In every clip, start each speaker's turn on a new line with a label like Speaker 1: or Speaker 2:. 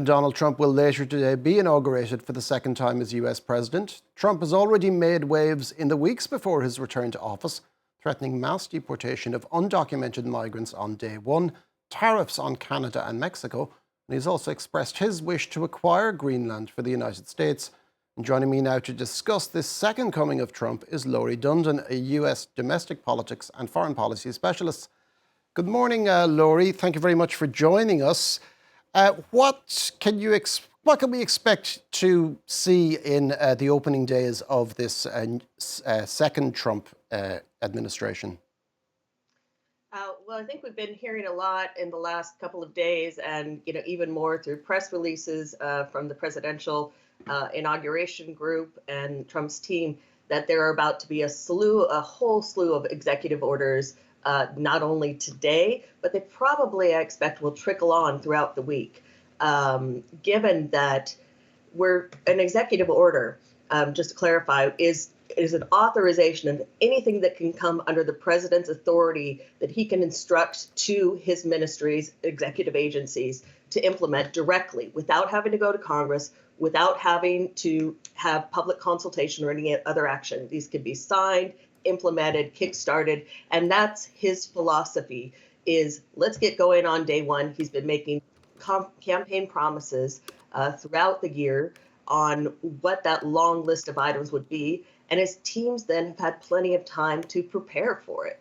Speaker 1: Donald Trump will later today be inaugurated for the second time as US president. Trump has already made waves in the weeks before his return to office, threatening mass deportation of undocumented migrants on day one, tariffs on Canada and Mexico, and he's also expressed his wish to acquire Greenland for the United States. And joining me now to discuss this second coming of Trump is Laurie Dundon, a US domestic politics and foreign policy specialist. Good morning, Laurie. Thank you very much for joining us. What can we expect to see in the opening days of this second Trump administration?
Speaker 2: Well, I think we've been hearing a lot in the last couple of days, and even more through press releases from the presidential inauguration group and Trump's team, that there are about to be a whole slew of executive orders, not only today, but they probably, I expect, will trickle on throughout the week. Given that an executive order, just to clarify, is an authorization of anything that can come under the president's authority that he can instruct to his ministries, executive agencies, to implement directly without having to go to Congress, without having to have public consultation or any other action. These can be signed, implemented, kickstarted, and that's his philosophy is let's get going on day one. He's been making campaign promises throughout the year on what that long list of items would be, and his teams then have had plenty of time to prepare for it.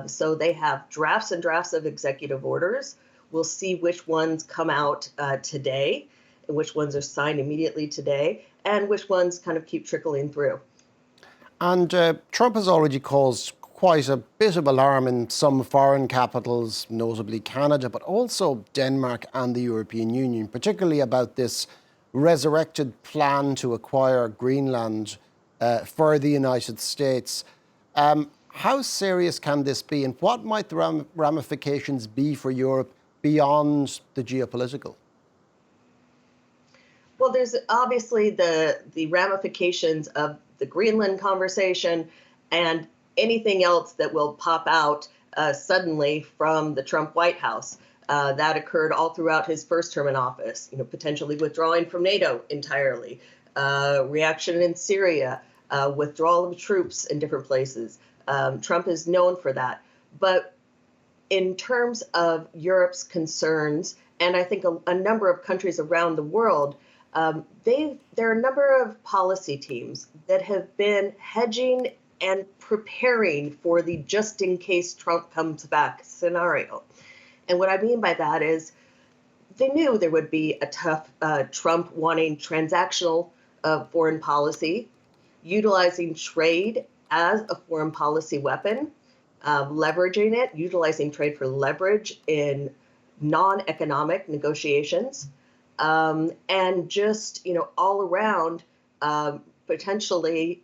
Speaker 2: So they have drafts and drafts of executive orders. We'll see which ones come out today, and which ones are signed immediately today, and which ones kind of keep trickling through.
Speaker 1: And Trump has already caused quite a bit of alarm in some foreign capitals, notably Canada, but also Denmark and the European Union, particularly about this resurrected plan to acquire Greenland for the United States. How serious can this be, and what might the ramifications be for Europe beyond the geopolitical?
Speaker 2: Well, there's obviously the ramifications of the Greenland conversation and anything else that will pop out suddenly from the Trump White House. That occurred all throughout his first term in office, potentially withdrawing from NATO entirely, reaction in Syria, withdrawal of troops in different places. Trump is known for that. But in terms of Europe's concerns, and I think a number of countries around the world, there are a number of policy teams that have been hedging and preparing for the just in case Trump comes back scenario. And what I mean by that is they knew there would be a tough Trump wanting transactional foreign policy, utilizing trade as a foreign policy weapon, leveraging it, utilizing trade for leverage in non-economic negotiations, and just, all around potentially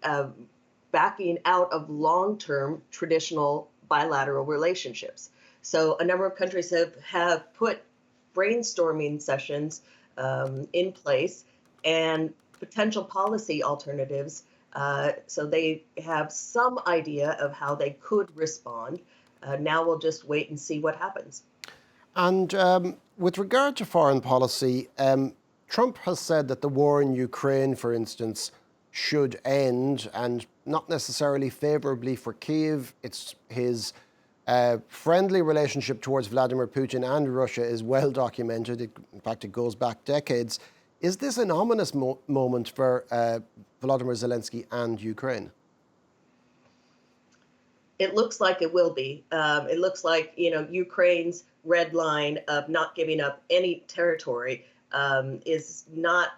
Speaker 2: backing out of long-term traditional bilateral relationships. So a number of countries have put brainstorming sessions in place and potential policy alternatives. So they have some idea of how they could respond. Now we'll just wait and see what happens.
Speaker 1: And with regard to foreign policy, Trump has said that the war in Ukraine, for instance, should end, and not necessarily favorably for Kyiv. It's his friendly relationship towards Vladimir Putin and Russia is well documented. In fact, it goes back decades. Is this an ominous moment for Volodymyr Zelensky and Ukraine?
Speaker 2: It looks like it will be. It looks like, Ukraine's red line of not giving up any territory is not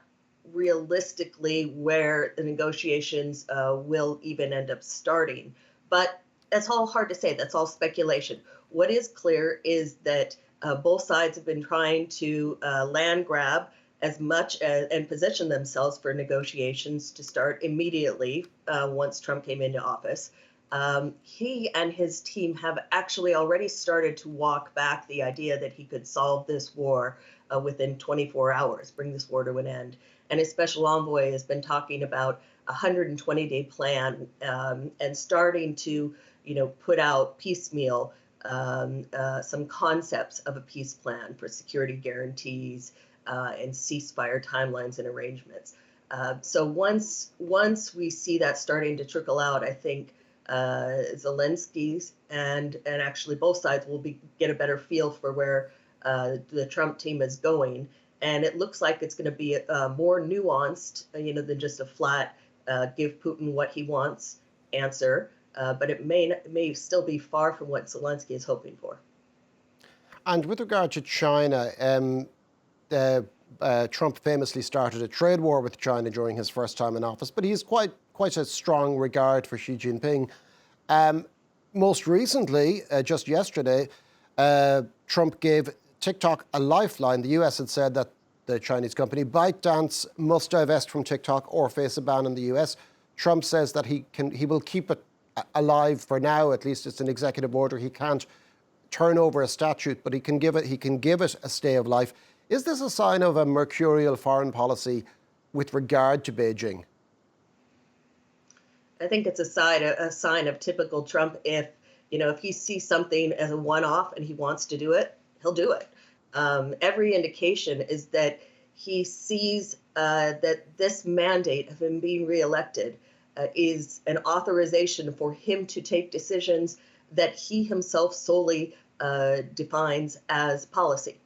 Speaker 2: realistically where the negotiations will even end up starting. But that's all hard to say. That's all speculation. What is clear is that both sides have been trying to land grab as much as, and position themselves for negotiations to start immediately once Trump came into office. He and his team have actually already started to walk back the idea that he could solve this war within 24 hours, bring this war to an end. And his special envoy has been talking about a 120-day plan and starting to, put out piecemeal some concepts of a peace plan for security guarantees, and ceasefire timelines and arrangements. So once we see that starting to trickle out, I think Zelensky's and actually both sides will get a better feel for where the Trump team is going. And it looks like it's going to be more nuanced, than just a flat give Putin what he wants answer. But it may still be far from what Zelensky is hoping for.
Speaker 1: And with regard to China, Trump famously started a trade war with China during his first time in office, but he's quite a strong regard for Xi Jinping. Most recently, just yesterday, Trump gave TikTok a lifeline. The US had said that the Chinese company ByteDance must divest from TikTok or face a ban in the US. Trump says that he will keep it alive for now. At least it's an executive order. He can't turn over a statute, but he can give it a stay of life. Is this a sign of a mercurial foreign policy with regard to Beijing?
Speaker 2: I think it's a sign of typical Trump. If he sees something as a one-off and he wants to do it, he'll do it. Every indication is that he sees that this mandate of him being reelected is an authorization for him to take decisions that he himself solely defines as policy.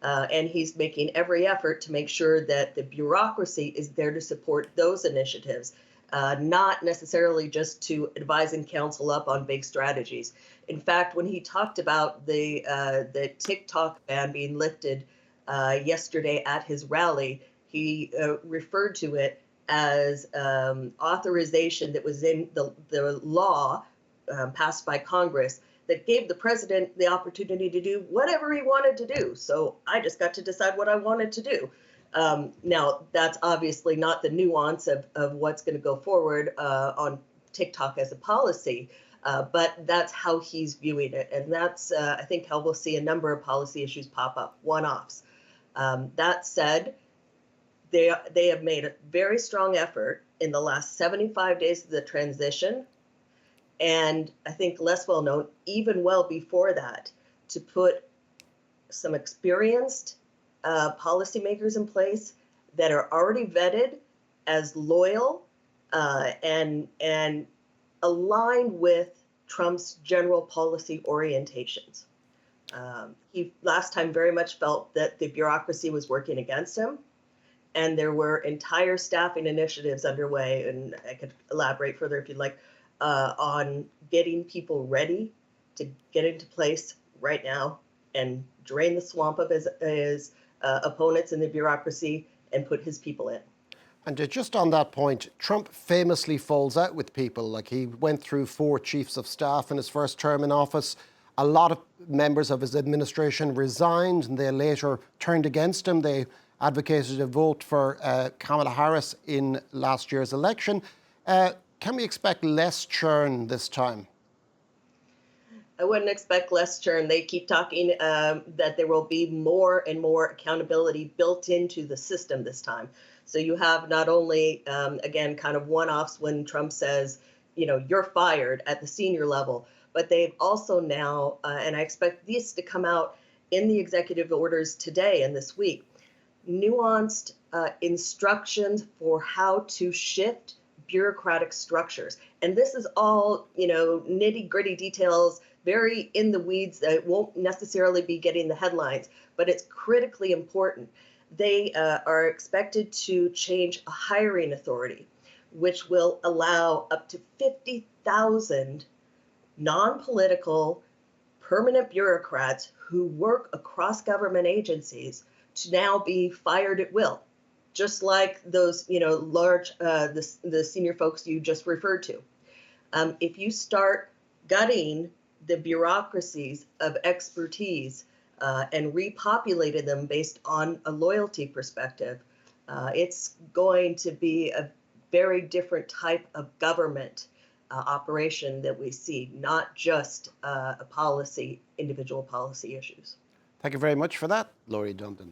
Speaker 2: And he's making every effort to make sure that the bureaucracy is there to support those initiatives, not necessarily just to advise and counsel up on big strategies. In fact, when he talked about the TikTok ban being lifted yesterday at his rally, he referred to it as authorization that was in the law passed by Congress that gave the president the opportunity to do whatever he wanted to do. So I just got to decide what I wanted to do. Now, that's obviously not the nuance of what's going to go forward on TikTok as a policy, but that's how he's viewing it. And that's, I think, how we'll see a number of policy issues pop up, one-offs. That said, they have made a very strong effort in the last 75 days of the transition, and I think less well known, even well before that, to put some experienced policymakers in place that are already vetted as loyal and aligned with Trump's general policy orientations. He last time very much felt that the bureaucracy was working against him, and there were entire staffing initiatives underway, and I could elaborate further if you'd like, on getting people ready to get into place right now and drain the swamp of his opponents in the bureaucracy and put his people in.
Speaker 1: And just on that point, Trump famously falls out with people. Like, he went through 4 chiefs of staff in his first term in office. A lot of members of his administration resigned and they later turned against him. They advocated a vote for Kamala Harris in last year's election. Can we expect less churn this time?
Speaker 2: I wouldn't expect less churn. They keep talking that there will be more and more accountability built into the system this time. So you have not only, again, kind of one-offs when Trump says, you're fired at the senior level, but they've also now, and I expect these to come out in the executive orders today and this week, nuanced instructions for how to shift bureaucratic structures. And this is all, nitty-gritty details, very in the weeds that won't necessarily be getting the headlines, but it's critically important. They are expected to change a hiring authority, which will allow up to 50,000 non-political permanent bureaucrats who work across government agencies to now be fired at will, just like those, large, the senior folks you just referred to. If you start gutting the bureaucracies of expertise and repopulated them based on a loyalty perspective, it's going to be a very different type of government operation that we see, not just individual policy issues.
Speaker 1: Thank you very much for that, Laurie Dundon.